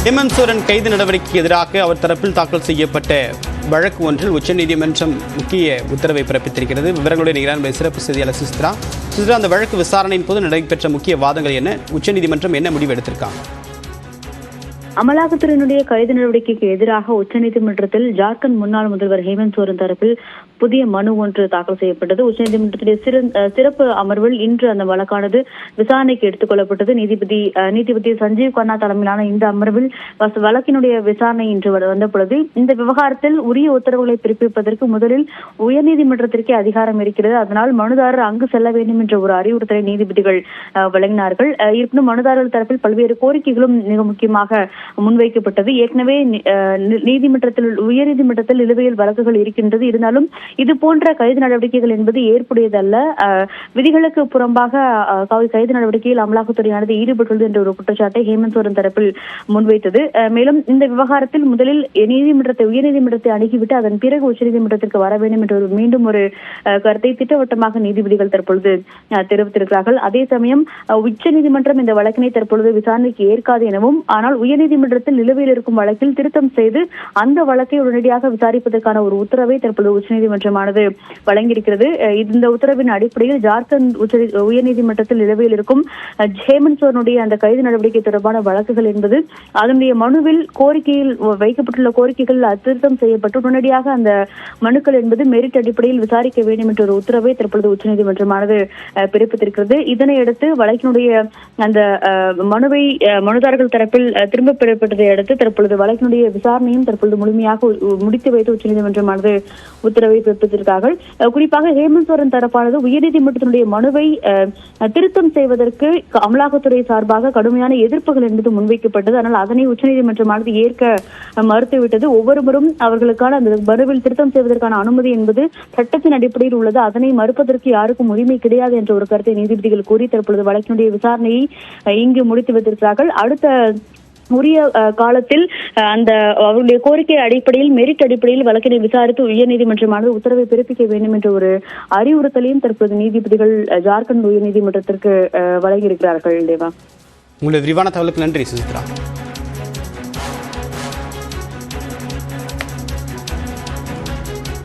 ஹேமந்த் சோரன் கைது நடவடிக்கைக்கு எதிராக அவர் தரப்பில் தாக்கல் செய்யப்பட்ட வழக்கு ஒன்றில் உச்சநீதிமன்றம் முக்கிய உத்தரவை பிறப்பித்திருக்கிறது. விவரங்களுடைய நிகரான சிறப்பு செய்தியாளர் சிஸ்ரா, அந்த வழக்கு விசாரணையின் போது நடைபெற்ற முக்கிய வாதங்கள் என்ன? உச்சநீதிமன்றம் என்ன முடிவு எடுத்திருக்காங்க? அமலாக்கத்துறையினுடைய கைது நடவடிக்கைக்கு எதிராக உச்சநீதிமன்றத்தில் ஜார்க்கண்ட் முன்னாள் முதல்வர் ஹேமந்த் சோரன் தரப்பில் புதிய மனு ஒன்று தாக்கல் செய்யப்பட்டது. உச்சநீதிமன்றத்துடைய சிறப்பு அமர்வில் இன்று அந்த வழக்கானது விசாரணைக்கு எடுத்துக் கொள்ளப்பட்டது. நீதிபதி சஞ்சீவ் கண்ணா தலைமையிலான இந்த அமர்வில் வழக்கினுடைய விசாரணை இன்று வந்த பொழுது இந்த விவகாரத்தில் உரிய உத்தரவுகளை பிறப்பிப்பதற்கு முதலில் உயர்நீதிமன்றத்திற்கே அதிகாரம் இருக்கிறது. அதனால் மனுதாரர் அங்கு செல்ல வேண்டும் என்ற ஒரு அறிவுறுத்தலை நீதிபதிகள் வழங்கினார்கள். இருப்பினும் மனுதாரர்கள் தரப்பில் பல்வேறு கோரிக்கைகளும் மிக முக்கியமாக முன்வைக்கப்பட்டது. ஏற்கனவே உயர்நீதிமன்றத்தில் நிலுவையில் வழக்குகள் இருக்கின்றது. இருந்தாலும் இது போன்ற கைது நடவடிக்கைகள் என்பது ஏற்புடையதல்ல. விதிகளுக்கு புறம்பாக கைது நடவடிக்கையில் அமலாக்கத்துறையானது ஈடுபட்டுள்ளது என்ற ஒரு குற்றச்சாட்டை ஹேமந்த் சோரன் தரப்பில் முன்வைத்தது. மேலும் இந்த விவகாரத்தில் முதலில் உயர்நீதிமன்றத்தை அணுகிவிட்டு அதன் பிறகு உச்சநீதிமன்றத்திற்கு வர வேண்டும் என்ற மீண்டும் ஒரு கருத்தை திட்டவட்டமாக நீதிபதிகள் தற்பொழுது தெரிவித்திருக்கிறார்கள். அதே சமயம் உச்சநீதிமன்றம் இந்த வழக்கினை தற்பொழுது விசாரணைக்கு ஏற்காது எனவும், ஆனால் உயர்நீதிமன்றத்தில் நிலுவையில் இருக்கும் வழக்கில் திருத்தம் செய்து அந்த வழக்கை உடனடியாக விசாரிப்பதற்கான ஒரு உத்தரவை தற்பொழுது உச்சநீதிமன்றமானது வழங்கியிருக்கிறது. இந்த உத்தரவின் அடிப்படையில் ஜார்க்கண்ட் உயர்நீதிமன்றத்தில் நிலுவையில் இருக்கும் ஹேமந்த் சோரனுடைய அந்த கைது நடவடிக்கை தொடர்பான வழக்குகள் என்பது அதனுடைய மனுவில் கோரிக்கையில் வைக்கப்பட்டுள்ள கோரிக்கைகள் திருத்தம் செய்யப்பட்டு உடனடியாக அந்த மனுக்கள் என்பது மெரிட் அடிப்படையில் விசாரிக்க வேண்டும் என்ற ஒரு உத்தரவை தற்பொழுது உச்சநீதிமன்றமானது பிறப்பித்திருக்கிறது. இதனையடுத்து வழக்கினுடைய அந்த மனுவை மனுதாரர்கள் தரப்பில் திரும்ப பெறப்பட்டதை அடுத்து தற்பொழுது வழக்கினுடைய விசாரணையும் தற்பொழுது முழுமையாக முடித்து வைத்து உச்சநீதிமன்றமானது உத்தரவை பிறப்பித்திருக்கிறார்கள். குறிப்பாக ஹேமந்த் சோரன் தரப்பானது உயர்நீதிமன்றத்தினுடைய மனுவை திருத்தம் செய்வதற்கு அமலாக்கத்துறை சார்பாக கடுமையான எதிர்ப்புகள் என்பது முன்வைக்கப்பட்டது. ஆனால் அதனை உச்சநீதிமன்றமானது ஏற்க மறுத்துவிட்டது. ஒவ்வொருவரும் அவர்களுக்கான அந்த மனுவில் திருத்தம் செய்வதற்கான அனுமதி என்பது சட்டத்தின் அடிப்படையில் உள்ளது. அதனை மறுப்பதற்கு யாருக்கும் உரிமை கிடையாது என்ற ஒரு கருத்தை நீதிபதிகள் கூறி தற்பொழுது வழக்கினுடைய விசாரணையை இங்கு முடித்து வைத்திருக்கிறார்கள். அடுத்த உரிய காலத்தில் அந்த அவருடைய கோரிக்கை அடிப்படையில் மெரிட் அடிப்படையில் வழக்கினை விசாரித்து உயர்நீதிமன்றமானது உத்தரவை பிறப்பிக்க வேண்டும் என்ற ஒரு அறிவுறுத்தலையும் தற்போது நீதிபதிகள் ஜார்க்கண்ட் உயர்நீதிமன்றத்திற்கு வழங்கியிருக்கிறார்கள். தேவா, உங்களுடைய விரிவான தகவலுக்கு நன்றி சுசித்ரா.